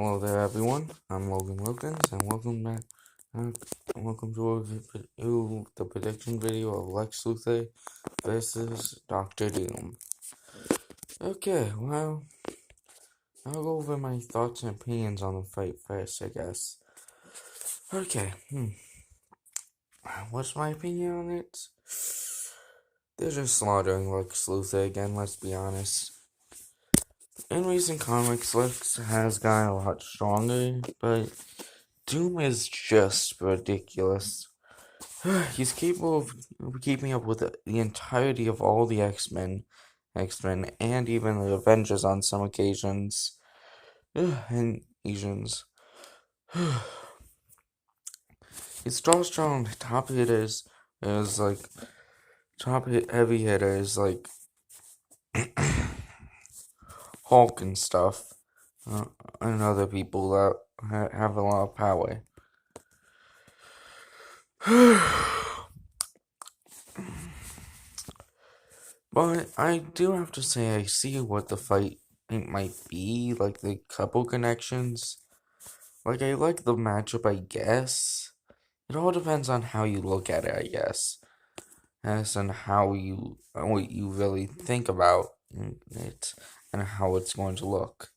Hello there, everyone. I'm Logan Wilkins, and welcome back. Uh, welcome to the prediction video of Lex Luthor versus Doctor Doom. Okay, well, I'll go over my thoughts and opinions on the fight first, I guess. Okay, what's my opinion on it? They're just slaughtering Lex Luthor again, let's be honest. In recent comics, Lex has gotten a lot stronger, but Doom is just ridiculous. He's capable of keeping up with the entirety of all the X-Men, and even the Avengers on some occasions. And Asians. His strong top hitters is like heavy hitters like Hulk and stuff, and other people that have a lot of power. But I do have to say, I see what the fight might be, like the couple connections. Like, I like the matchup, I guess. It all depends on how you look at it, I guess. Yes, and what you really think about it, and how it's going to look.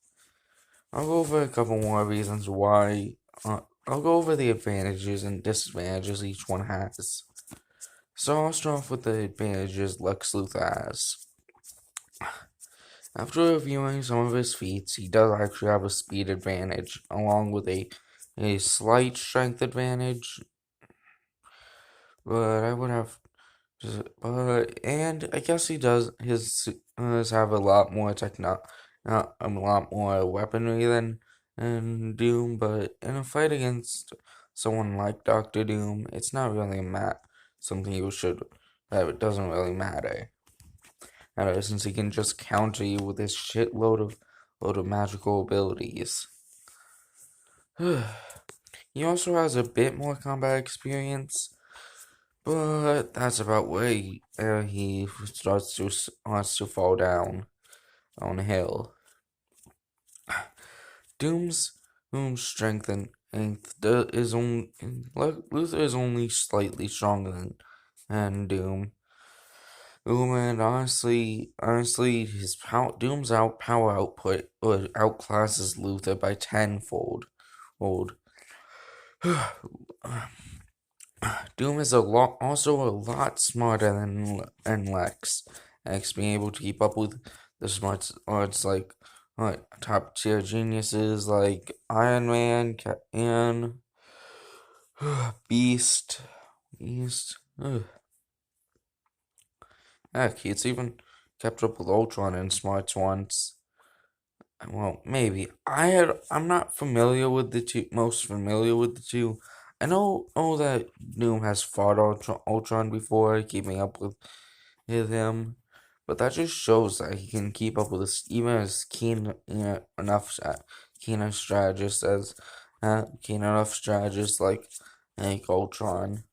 I'll go over a couple more reasons why. I'll go over the advantages and disadvantages each one has. So I'll start off with the advantages Lex Luthor has. After reviewing some of his feats, he does actually have a speed advantage, along with a slight strength advantage. But I would have, and I guess he does have a lot more a lot more weaponry than Doom. But in a fight against someone like Doctor Doom, it's not really something you should. It doesn't really matter. Since he can just counter you with his load of magical abilities. He also has a bit more combat experience, but that's about where he starts to fall down on a hill. Doom's strength and Luthor is only slightly stronger than Doom. And honestly, Doom's power output outclasses Luthor by tenfold. Doom is also a lot smarter than Lex. Lex being able to keep up with the smarts like top tier geniuses like Iron Man and Beast. Heck, it's even kept up with Ultron and smarts once. Well, maybe. I'm not familiar with the two. Most familiar with the two. I know that Doom has fought Ultron before, keeping up with him, but that just shows that he can keep up with us, even as keen enough strategist like Ultron.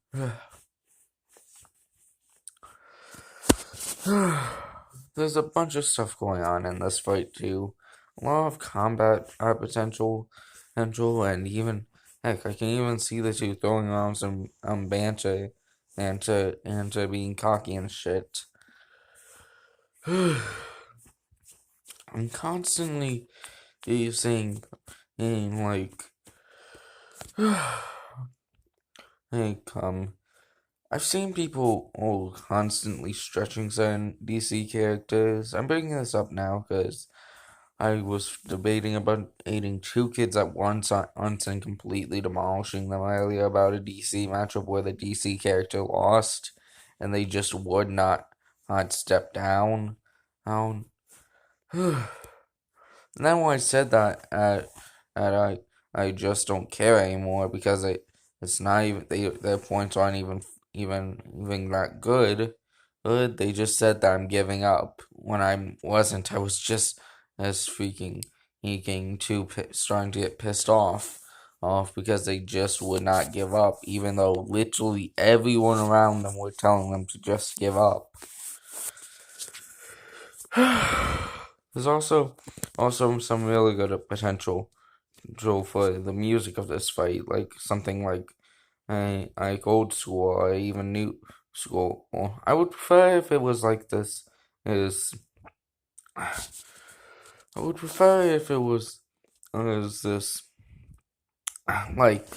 There's a bunch of stuff going on in this fight too. A lot of combat potential, and even heck, I can even see the two throwing around some banter and being cocky and shit. I'm constantly saying like I've seen people constantly stretching certain DC characters. I'm bringing this up now because I was debating about aiding two kids at once and completely demolishing them earlier about a DC matchup where the DC character lost and they just would not step down. And then when I said that, I just don't care anymore because it's not even their points aren't even that good. They just said that I'm giving up when I wasn't. I was just as freaking starting to get pissed off because they just would not give up, even though literally everyone around them were telling them to just give up. There's also some really good potential Joe for the music of this fight, like something like old school or even new school. Well, I would prefer if it was like this. Is I would prefer if it was as this like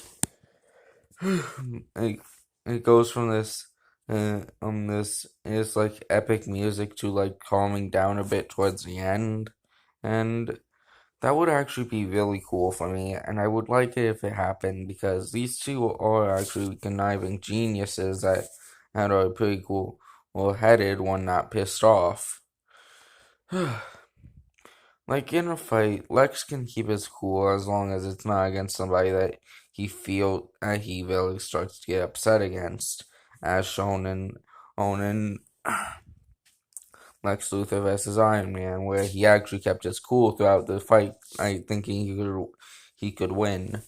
it, it goes from this is like epic music to like calming down a bit towards the end, and that would actually be really cool for me, and I would like it if it happened because these two are actually conniving geniuses that are pretty cool or headed when not pissed off. Like in a fight, Lex can keep his cool as long as it's not against somebody that he really starts to get upset against, as shown in Lex Luthor versus Iron Man, where he actually kept his cool throughout the fight, thinking he could win.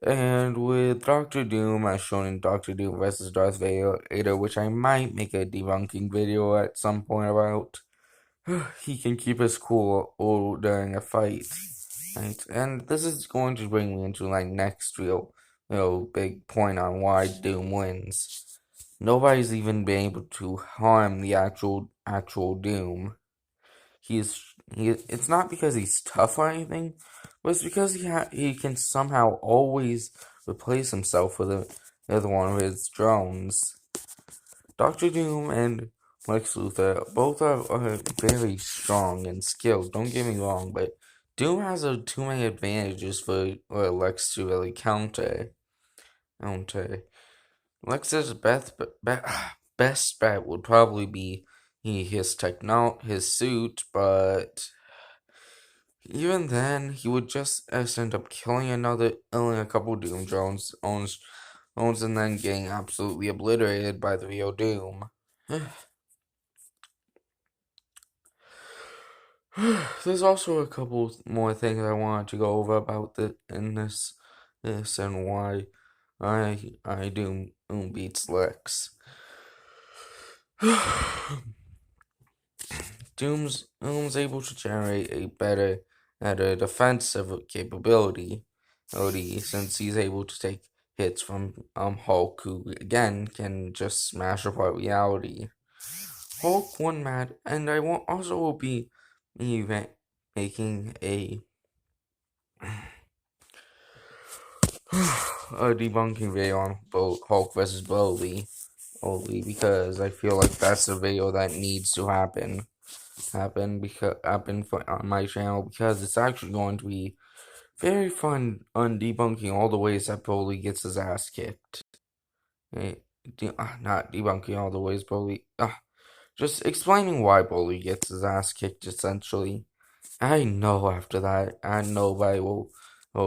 And with Doctor Doom, as shown in Doctor Doom versus Darth Vader, which I might make a debunking video at some point about, he can keep his cool during a fight. Right? And this is going to bring me into my next real big point on why Doom wins. Nobody's even been able to harm the actual Doom. It's not because he's tough or anything, but it's because he can somehow always replace himself with one of his drones. Doctor Doom and Lex Luthor both are very strong and skilled. Don't get me wrong, but Doom has too many advantages for Lex to really counter. Counter. Lex's best bet would probably be his suit, but even then, he would just end up killing a couple Doom drones, owns, and then getting absolutely obliterated by the real Doom. There's also a couple more things I wanted to go over about this and why I Doom beats Lex. Doom's able to generate a better defensive capability, since he's able to take hits from Hulk, who again can just smash apart reality. Hulk won mad, and I will also be making a a debunking video on Hulk versus Broly, only because I feel like that's a video that needs to happen on my channel, because it's actually going to be very fun on debunking all the ways that Broly gets his ass kicked. Not debunking all the ways Broly. Just explaining why Broly gets his ass kicked, essentially. I know after that, nobody will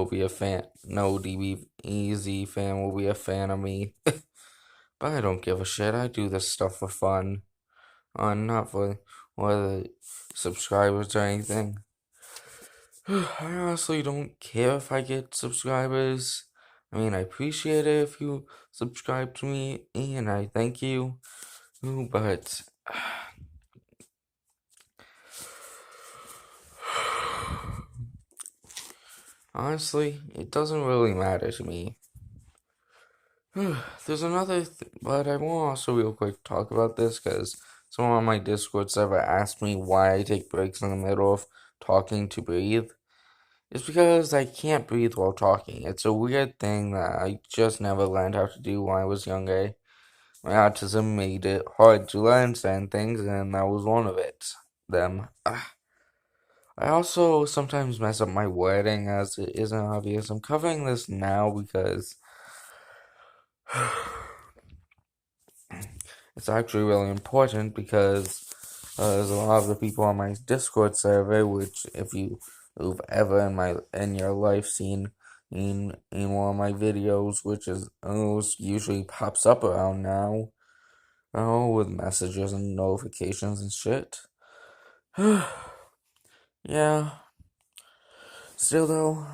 be a fan. No DBEZ fan will be a fan of me. But I don't give a shit. I do this stuff for fun. Not for the subscribers or anything. I honestly don't care if I get subscribers. I mean, I appreciate it if you subscribe to me, and I thank you. But honestly, it doesn't really matter to me. There's but I want to also real quick talk about this because someone on my Discord server asked me why I take breaks in the middle of talking to breathe. It's because I can't breathe while talking. It's a weird thing that I just never learned how to do when I was younger. My autism made it hard to learn certain things, and that was one of them. I also sometimes mess up my wording as it isn't obvious. I'm covering this now because it's actually really important because there's a lot of the people on my Discord server, which if you've ever in your life seen in one of my videos, which is usually pops up around now, with messages and notifications and shit. Yeah. Still though,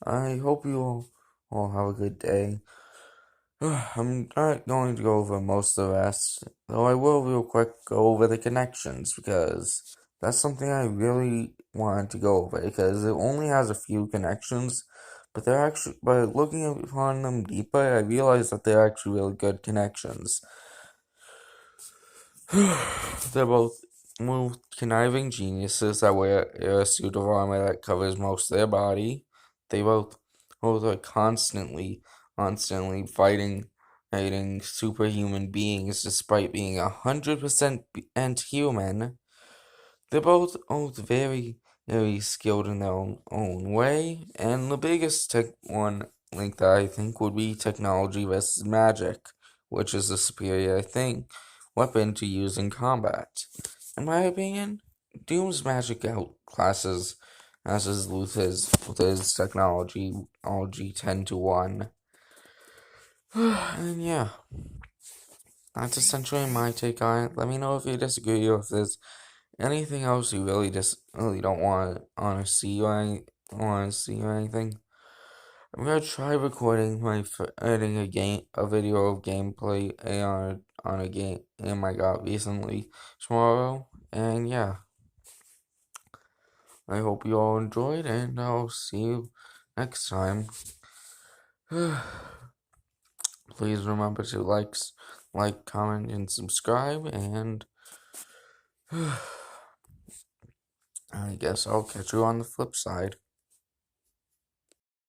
I hope you all have a good day. I'm not going to go over most of the rest, though I will real quick go over the connections because That's something I really wanted to go over because it only has a few connections, but they're actually, by looking upon them deeper, I realized that they're actually really good connections. They're both conniving geniuses that wear a suit of armor that covers most of their body. They both are constantly fighting superhuman beings despite being 100% human. They're both very skilled in their own way, and the biggest tech one link that I think would be technology versus magic, which is the superior thing weapon to use in combat. In my opinion, Doom's magic outclasses as is Luther's technology 10 to 1. And yeah, that's essentially my take on it. Let me know if you disagree or if there's anything else you really don't want to see or anything. I'm gonna try recording editing a video of gameplay on a game I got recently tomorrow. And yeah, I hope you all enjoyed, and I'll see you next time. Please remember to like, comment, and subscribe, and I guess I'll catch you on the flip side.